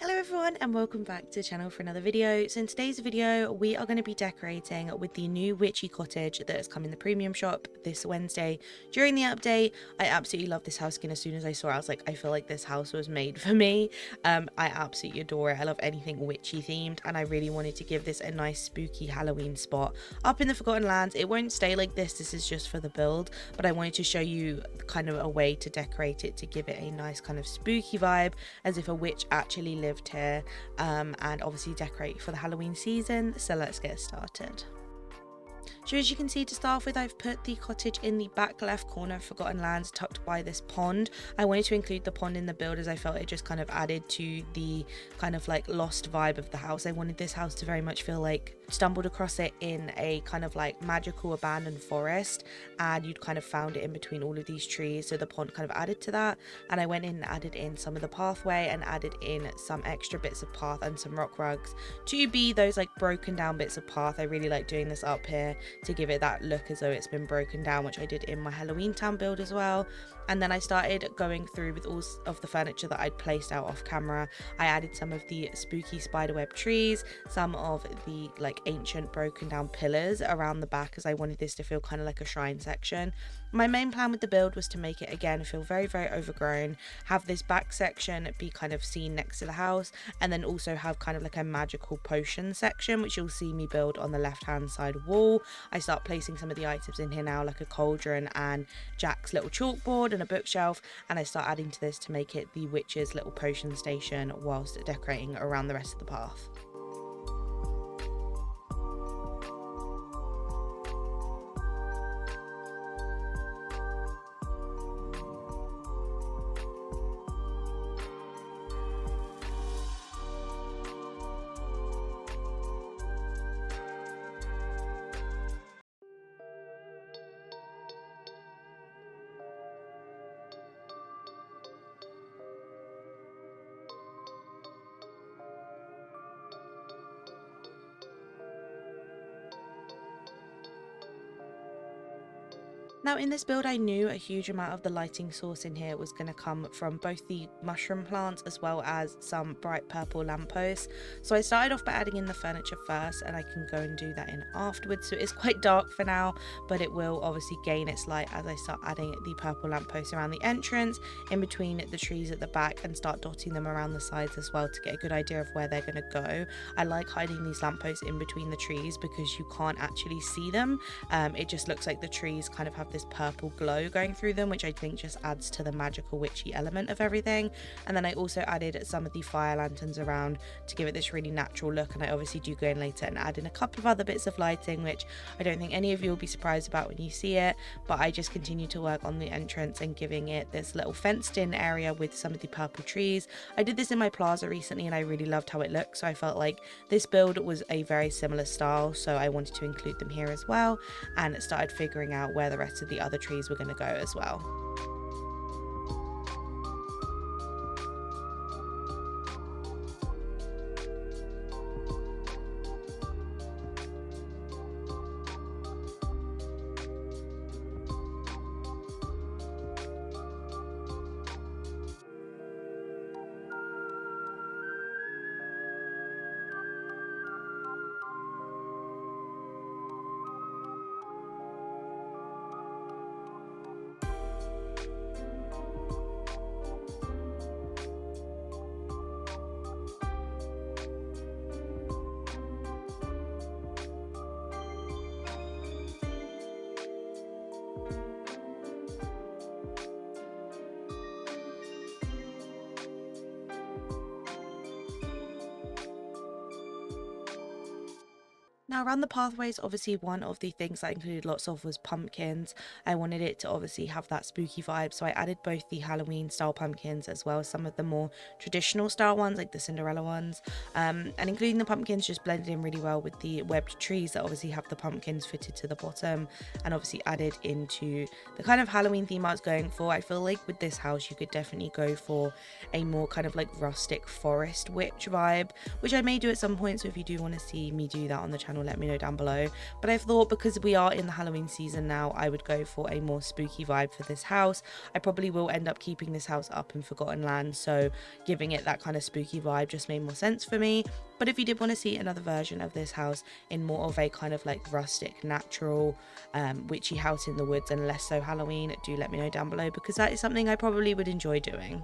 Hello everyone and welcome back to the channel for another video. So in today's video we are going to be decorating with the new Witchy Cottage that has come in the premium shop this Wednesday during the update. I absolutely love this house skin. As soon as I saw it I was like, I feel like this house was made for me. I absolutely adore it. I love anything witchy themed and I really wanted to give this a nice spooky Halloween spot up in the Forgotten Lands. It won't stay like this is just for the build, but I wanted to show you kind of a way to decorate it to give it a nice kind of spooky vibe as if a witch actually lived here, and obviously decorate for the Halloween season. So let's get started. So as you can see, to start off with, I've put the cottage in the back left corner of Forgotten Lands, tucked by this pond. I wanted to include the pond in the build as I felt it just kind of added to the kind of like lost vibe of the house. I wanted this house to very much feel like stumbled across it in a kind of like magical abandoned forest, and you'd kind of found it in between all of these trees, so the pond kind of added to that. And I went in and added in some of the pathway and added in some extra bits of path and some rock rugs to be those like broken down bits of path. I really like doing this up here to give it that look as though it's been broken down, which I did in my Halloween Town build as well. And then I started going through with all of the furniture that I'd placed out off camera. I added some of the spooky spiderweb trees, some of the like ancient broken down pillars around the back, as I wanted this to feel kind of like a shrine section. My main plan with the build was to make it again feel very overgrown, have this back section be kind of seen next to the house, and then also have kind of like a magical potion section, which you'll see me build on the left hand side wall. I start placing some of the items in here now, like a cauldron and Jack's little chalkboard and a bookshelf, and I start adding to this to make it the witch's little potion station whilst decorating around the rest of the path. Now in this build I knew a huge amount of the lighting source in here was going to come from both the mushroom plants as well as some bright purple lampposts. So I started off by adding in the furniture first, and I can go and do that in afterwards. So it is quite dark for now, but it will obviously gain its light as I start adding the purple lampposts around the entrance, in between the trees at the back, and start dotting them around the sides as well to get a good idea of where they're going to go. I like hiding these lampposts in between the trees because you can't actually see them. It just looks like the trees kind of have this purple glow going through them, which I think just adds to the magical witchy element of everything. And then I also added some of the fire lanterns around to give it this really natural look, and I obviously do go in later and add in a couple of other bits of lighting, which I don't think any of you will be surprised about when you see it, but I just continue to work on the entrance and giving it this little fenced in area with some of the purple trees. I did this in my plaza recently and I really loved how it looked, so I felt like this build was a very similar style, so I wanted to include them here as well, and started figuring out where the rest of the other trees were going to go as well. Now around the pathways, obviously one of the things that I included lots of was pumpkins. I wanted it to obviously have that spooky vibe, so I added both the Halloween style pumpkins as well as some of the more traditional style ones like the Cinderella ones, and including the pumpkins just blended in really well with the webbed trees that obviously have the pumpkins fitted to the bottom, and obviously added into the kind of Halloween theme I was going for. I feel like with this house you could definitely go for a more kind of like rustic forest witch vibe, which I may do at some point, so if you do want to see me do that on the channel, let me know down below. But I thought because we are in the Halloween season now, I would go for a more spooky vibe for this house. I probably will end up keeping this house up in Forgotten Land, so giving it that kind of spooky vibe just made more sense for me. But if you did want to see another version of this house in more of a kind of like rustic, natural, witchy house in the woods and less so Halloween, do let me know down below, because that is something I probably would enjoy doing.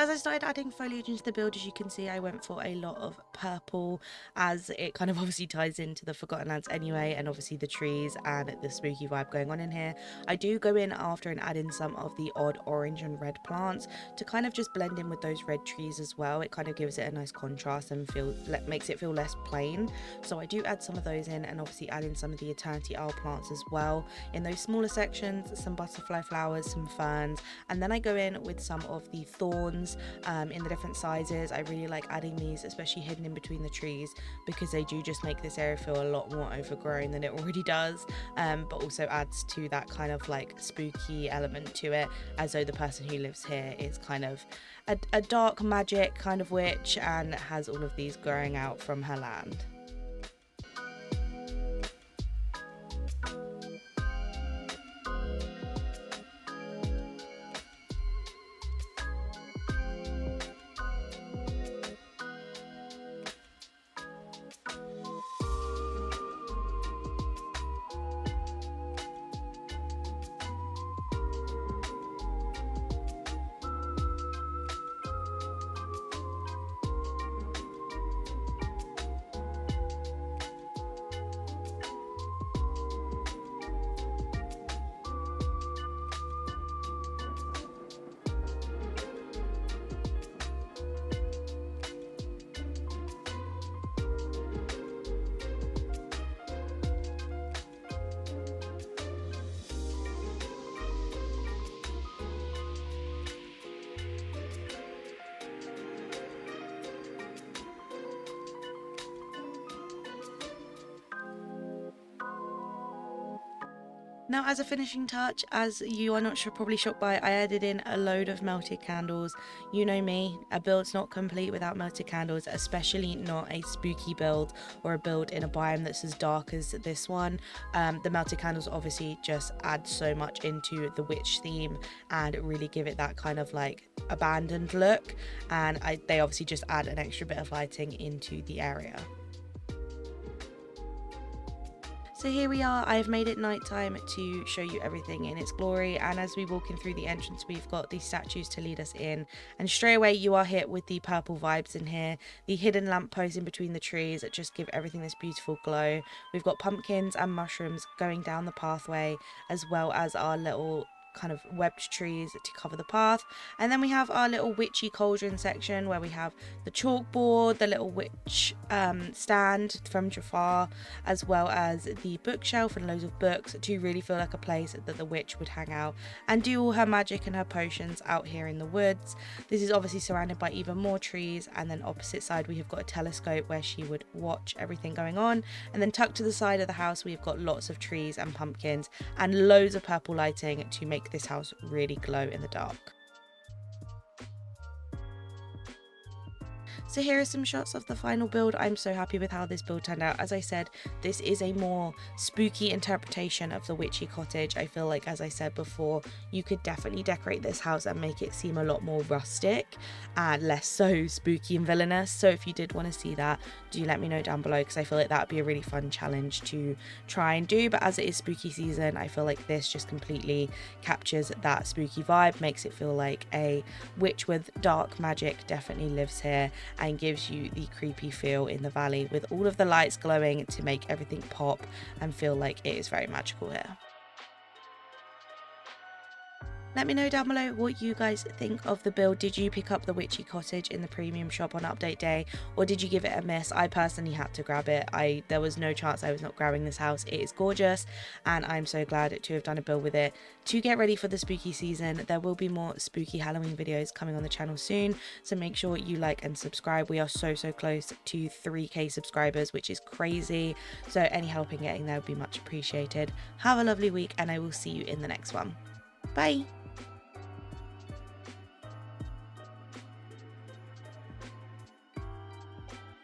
As I started adding foliage into the build, as you can see, I went for a lot of purple, as it kind of obviously ties into the Forgotten Lands anyway, and obviously the trees and the spooky vibe going on in here. I do go in after and add in some of the odd orange and red plants to kind of just blend in with those red trees as well. It kind of gives it a nice contrast and makes it feel less plain. So I do add some of those in, and obviously add in some of the Eternity Isle plants as well in those smaller sections, some butterfly flowers, some ferns, and then I go in with some of the thorns in the different sizes. I really like adding these, especially hidden in between the trees, because they do just make this area feel a lot more overgrown than it already does, but also adds to that kind of like spooky element to it, as though the person who lives here is kind of a dark magic kind of witch and has all of these growing out from her land. Now, as a finishing touch, as you are not probably shocked by, I added in a load of melted candles. You know me, a build's not complete without melted candles, especially not a spooky build or a build in a biome that's as dark as this one. The melted candles obviously just add so much into the witch theme and really give it that kind of like abandoned look, and they obviously just add an extra bit of lighting into the area. So here we are. I've made it nighttime to show you everything in its glory, and as we walk in through the entrance, we've got these statues to lead us in, and straight away you are hit with the purple vibes in here. The hidden lampposts in between the trees that just give everything this beautiful glow. We've got pumpkins and mushrooms going down the pathway, as well as our little kind of webbed trees to cover the path, and then we have our little witchy cauldron section where we have the chalkboard, the little witch stand from Jafar, as well as the bookshelf and loads of books to really feel like a place that the witch would hang out and do all her magic and her potions out here in the woods. This is obviously surrounded by even more trees, and then opposite side we have got a telescope where she would watch everything going on, and then tucked to the side of the house we've got lots of trees and pumpkins and loads of purple lighting to make this house really glow in the dark. So here are some shots of the final build. I'm so happy with how this build turned out. As I said, this is a more spooky interpretation of the witchy cottage. I feel like, as I said before, you could definitely decorate this house and make it seem a lot more rustic and less so spooky and villainous. So if you did want to see that, do let me know down below, because I feel like that would be a really fun challenge to try and do. But as it is spooky season, I feel like this just completely captures that spooky vibe, makes it feel like a witch with dark magic definitely lives here, and gives you the creepy feel in the valley with all of the lights glowing to make everything pop and feel like it is very magical here. Let me know down below what you guys think of the build. Did you pick up the witchy cottage in the premium shop on update day, or did you give it a miss? I personally had to grab it. There was no chance I was not grabbing this house. It is gorgeous, and I'm so glad to have done a build with it to get ready for the spooky season. There will be more spooky Halloween videos coming on the channel soon, so make sure you like and subscribe. We are so close to 3k subscribers, which is crazy, so any help in getting there would be much appreciated. Have a lovely week, and I will see you in the next one. Bye.